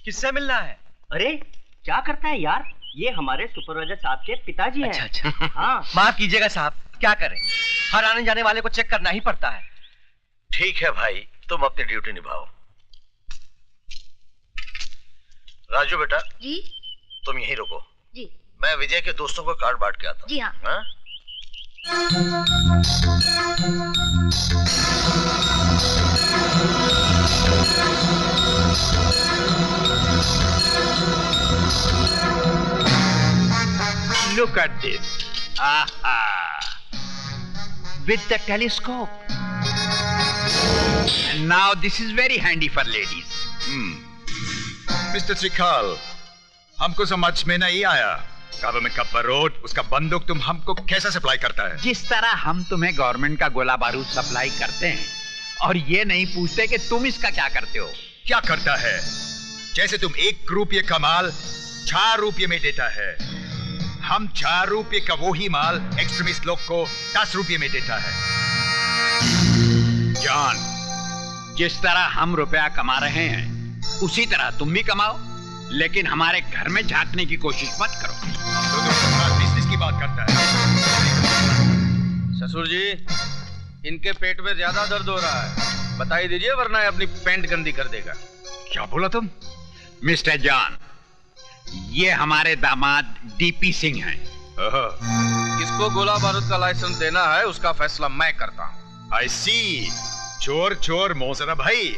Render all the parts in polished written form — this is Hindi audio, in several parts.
किससे मिलना है? अरे क्या करता है यार, ये हमारे सुपरवाइजर साहब के पिताजी हैं। अच्छा। हाँ। माफ कीजिएगा साहब, क्या करें, हर आने जाने वाले को चेक करना ही पड़ता है। ठीक है भाई, तुम अपनी ड्यूटी निभाओ। राजू बेटा जी तुम यहीं रुको, जी। मैं विजय के दोस्तों को कार्ड बांट के आता हूँ। जी हाँ। हाँ? Look at this. Aha. With the telescope. And now this is very handy for ladies. Mister त्रिकाल, हमको समझ में नहीं आया, गवर्नमेंट का बारूद, उसका बंदूक तुम हमको कैसे सप्लाई करता है? जिस तरह हम तुम्हें गवर्नमेंट का गोला बारूद सप्लाई करते हैं और ये नहीं पूछते कि तुम इसका क्या करते हो। क्या करता है? जैसे तुम 1 रुपये का माल 4 रुपये में देता है, हम 4 रुपये का वही माल एक्सट्रीमिस्ट लोग को 10 रुपये में देता है। जॉन, जिस तरह हम रुपया कमा रहे हैं उसी तरह तुम भी कमाओ, लेकिन हमारे घर में झांकने की कोशिश मत करो। बिजनेस की बात करता है। ससुर जी, इनके पेट में ज्यादा दर्द हो रहा है, बताई दीजिए वरना ये अपनी पैंट गंदी कर देगा। क्या बोला तुम? मिस्टर जॉन, ये हमारे दामाद डीपी सिंह हैं। किसको गोला बारूद का लाइसेंस देना है उसका फैसला मैं करता हूँ। आई सी, चोर चोर मोसरा भाई।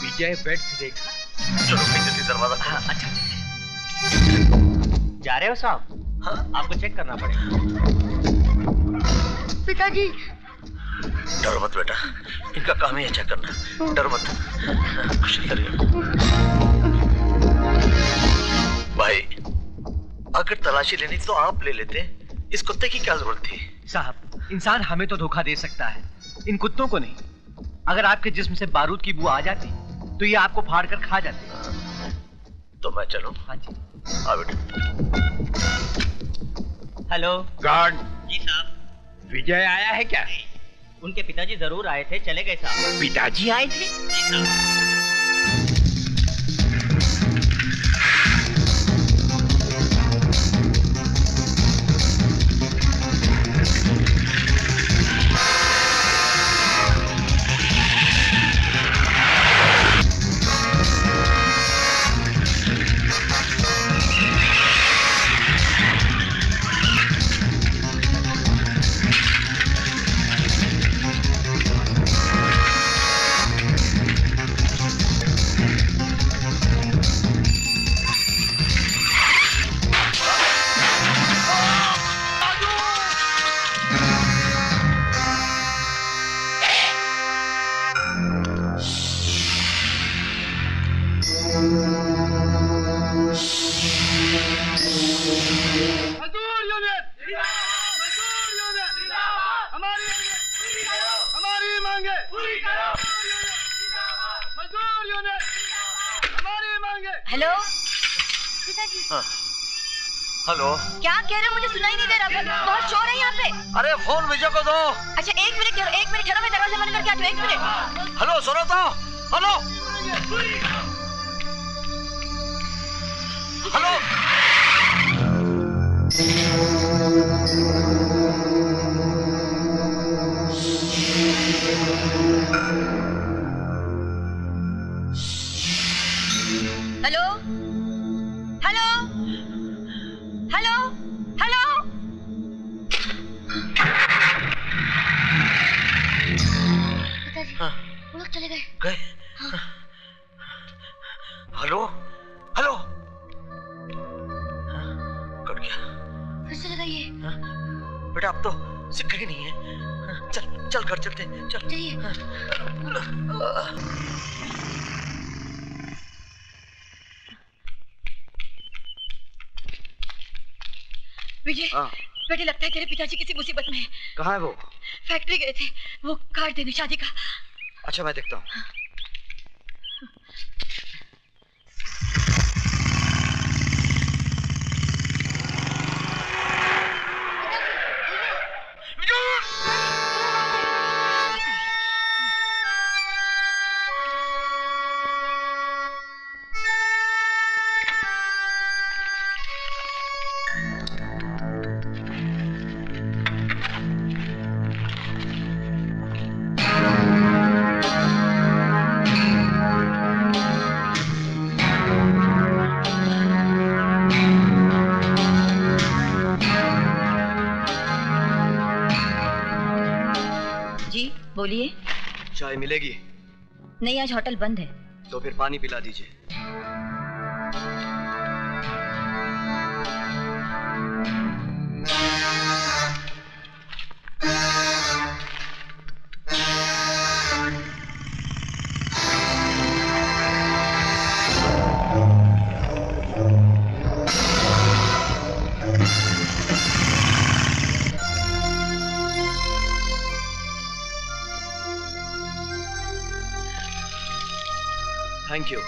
विजय बेड से देखा। चलो जल्दी दरवाजा। हाँ, अच्छा। जा रहे हो साहब? हाँ, आपको चेक करना पड़ेगा। पिताजी। डरो मत बेटा, इनका काम ही है चेक करना, डरो मत। भाई अगर तलाशी लेनी तो आप ले लेते, इस कुत्ते की क्या जरूरत थी? साहब, इंसान हमें तो धोखा दे सकता है, इन कुत्तों को नहीं। अगर आपके जिस्म से बारूद की बू आ जाती तो ये आपको फाड़ कर खा जाते। तो मैं चलूं? हाँ जी। आ बेटा। Hello guard. जी साहब। विजय आया है क्या? उनके पिताजी जरूर आए थे, चले गए साहब। पिताजी आए थे? जी साहब। Hello hello. क्या कह रहे हो? मुझे सुनाई नहीं दे रहा, बहुत शोर है यहाँ पे। अरे फोन विजय को दो। अच्छा एक मिनट ठहरो, मैं दरवाजा बंद करके आती हूँ। 1 मिनट। हेलो सुनो तो। Hello hello. Hello hello hello hello. पिताजी, वो लोग चले गए। हाँ। Hello hello. कट गया। फिर से लगाइए। बेटा अब तो सिक्का ही नहीं है। चल चल घर चलते, चल। चलिए। विजय, बेटे लगता है तेरे पिताजी किसी मुसीबत में है। कहाँ है वो? फैक्ट्री गए थे, वो कार्ड देने शादी का। अच्छा मैं देखता हूँ। जी बोलिए। चाय मिलेगी? नहीं, आज होटल बंद है। तो फिर पानी पिला दीजिए। Thank you.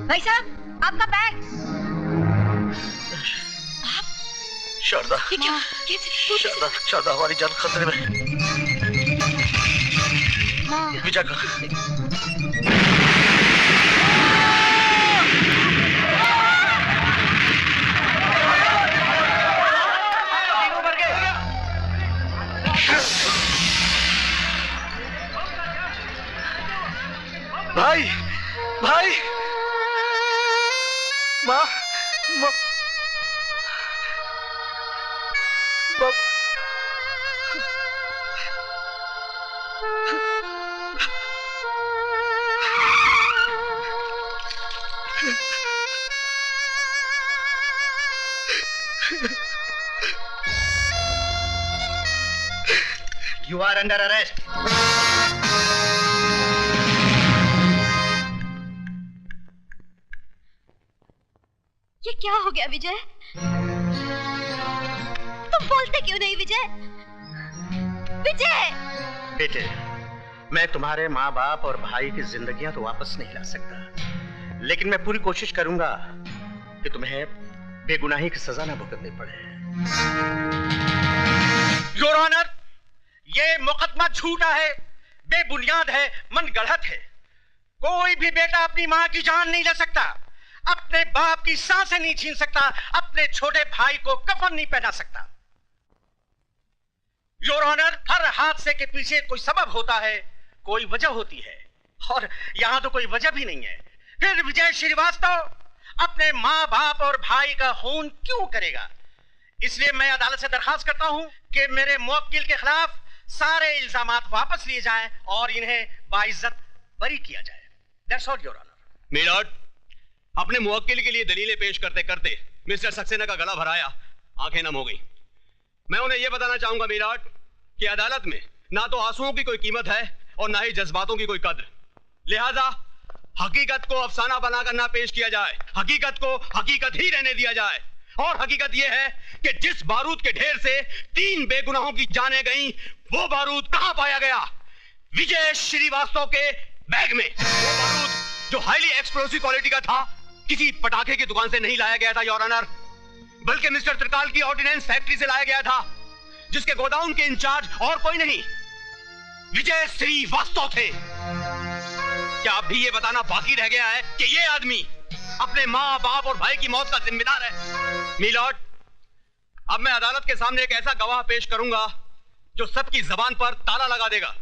भाई साहब, आपका बैग। शारदा, ये क्या? कैसे? शारदा, शारदा, हमारी जान खतरे में। माँ। विजय का भाई, भाई, माँ, माँ, You are under arrest. ये क्या हो गया विजय? तुम बोलते क्यों नहीं विजय? विजय! बेटे, मैं तुम्हारे माँ बाप और भाई की जिंदगियां तो वापस नहीं ला सकता, लेकिन मैं पूरी कोशिश करूंगा कि तुम्हें बेगुनाही की सजा न भुगतनी पड़े। योर ऑनर, ये मुकदमा झूठा है, बेबुनियाद है, मन गढ़ंत है। कोई भी बेटा अपनी माँ की जान नहीं ले सकता, अपने बाप की सांसें नहीं छीन सकता, अपने छोटे भाई को कफन नहीं पहना सकता। योर ऑनर, हर हादसे के पीछे कोई सबब होता है, कोई वजह होती है, और यहां तो कोई वजह भी नहीं है। फिर विजय श्रीवास्तव अपने माँ बाप और भाई का खून क्यों करेगा? इसलिए मैं अदालत से दरखास्त करता हूं कि मेरे मुवक्किल के खिलाफ सारे इल्जामात वापस लिए जाएं और इन्हें बाइज्जत बरी किया जाए। That's all, Your Honor. Milord, अपने मुवक्किल के लिए दलीलें पेश करते करते मिस्टर सक्सेना का गला भराया, आंखें नम हो गई। मैं उन्हें यह बताना चाहूंगा मिलॉर्ड कि अदालत में ना तो आंसुओं की कोई कीमत है और ना ही जज्बातों की कोई कद्र। लिहाजा हकीकत को अफसाना बनाकर ना पेश किया जाए, हकीकत को हकीकत ही रहने दिया जाए। और हकीकत यह है कि जिस बारूद के ढेर से 3 बेगुनाहों की जानें गईं, वो बारूद कहां पाया गया? विजय श्रीवास्तव के बैग में। वो बारूद जो हाईली एक्सप्लोसिव क्वालिटी का था, किसी पटाखे की दुकान से नहीं लाया गया था योर ऑनर, बल्कि मिस्टर त्रिकाल की ऑर्डिनेंस फैक्ट्री से लाया गया था, जिसके गोदाउन के इंचार्ज और कोई नहीं, विजय श्रीवास्तव थे। क्या अब भी ये बताना बाकी रह गया है कि ये आदमी अपने माँ बाप और भाई की मौत का जिम्मेदार है? मिलॉर्ड, अब मैं अदालत के सामने एक ऐसा गवाह पेश करूंगा जो सबकी जबान पर ताला लगा देगा।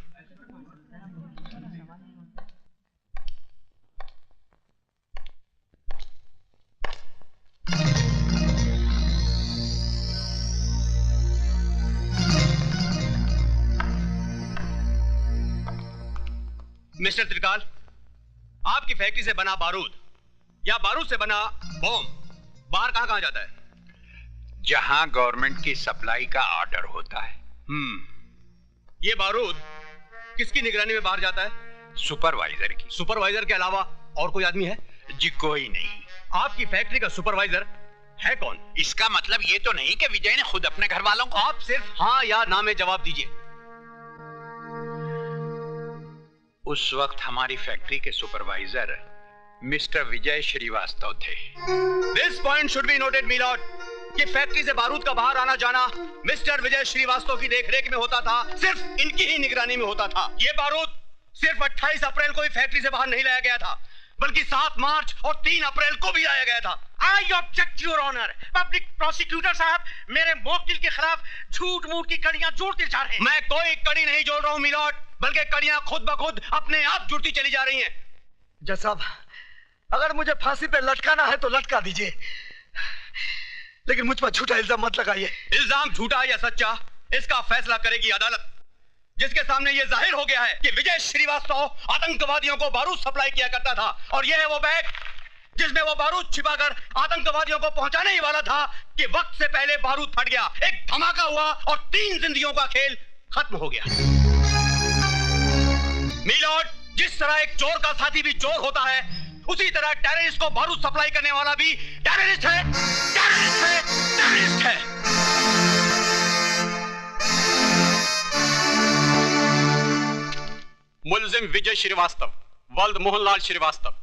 मिस्टर त्रिकाल, आपकी फैक्ट्री से बना बारूद या बारूद से बना बॉम्ब बाहर कहां जाता है? जहां गवर्नमेंट की सप्लाई का ऑर्डर होता है। ये बारूद किसकी निगरानी में बाहर जाता है? सुपरवाइजर की। सुपरवाइजर के अलावा और कोई आदमी है? जी कोई नहीं। आपकी फैक्ट्री का सुपरवाइजर है कौन? इसका मतलब ये तो नहीं कि विजय ने खुद अपने घर वालों को। आप सिर्फ हाँ या ना में जवाब दीजिए। उस वक्त हमारी फैक्ट्री के सुपरवाइजर मिस्टर विजय श्रीवास्तव थे। This point should be noted milord कि फैक्ट्री से बारूद का बाहर आना जाना मिस्टर विजय श्रीवास्तव की देखरेख में होता था, सिर्फ इनकी ही निगरानी में होता था। ये बारूद सिर्फ 28 अप्रैल को ही फैक्ट्री से बाहर नहीं लाया गया था, बल्कि 7 मार्च और 3 अप्रैल को भी लाया गया था। I object your honour. Public prosecutor साहब मेरे मुवक्किल के खिलाफ झूठ मूठ की कड़ियां जोड़ते जा रहे हैं। मैं कोई कड़ी नहीं जोड़ रहा हूं मिलॉर्ड, बल्कि कड़ियां खुद ब खुद अपने आप जुड़ती चली जा रही हैं। जज साहब, अगर मुझे फांसी पे लटकाना है तो लटका दीजिए, लेकिन मुझ पर झूठा इल्जाम मत लगाइए। इल्जाम झूठा या सच्चा, इसका फैसला करेगी अदालत, जिसके सामने यह जाहिर हो गया है कि विजय श्रीवास्तव आतंकवादियों को बारूद सप्लाई किया करता था, और यह है वो बैग जिसमें वो बारूद छिपाकर आतंकवादियों को पहुंचाने ही वाला था कि वक्त से पहले बारूद फट गया, एक धमाका हुआ और 3 जिंदगियों का खेल खत्म हो गया। मीलॉर्ड, जिस तरह एक चोर का साथी भी चोर होता है, उसी तरह टेररिस्ट को बारूद सप्लाई करने वाला भी टेररिस्ट है, टेररिस्ट है, टेररिस्ट है। मुलजिम विजय श्रीवास्तव, वल्द मोहनलाल श्रीवास्तव,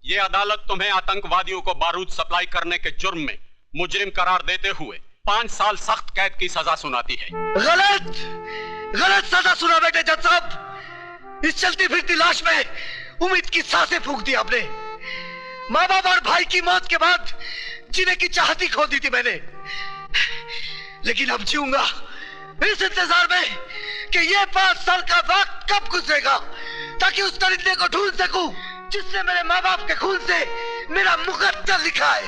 ये अदालत तुम्हें आतंकवादियों को बारूद सप्लाई करने के जुर्म में मुजरिम करार देते हुए 5 साल सख्त कैद की सजा सुनाती है। गलत, गलत सजा सुना बेटे जज साहब। इस चलती फिरती लाश में उम्मीद की सांसें फूंक दी आपने। माँ बाप और भाई की मौत के बाद जीने की चाहती खो दी थी मैंने, लेकिन अब जीऊंगा इस इंतजार में कि ये 5 साल का वक्त कब गुजरेगा, ताकि उस दरिंदे को ढूंढ सकूं जिसने मेरे माँ बाप के खून से मेरा मुकद्दर लिखा है।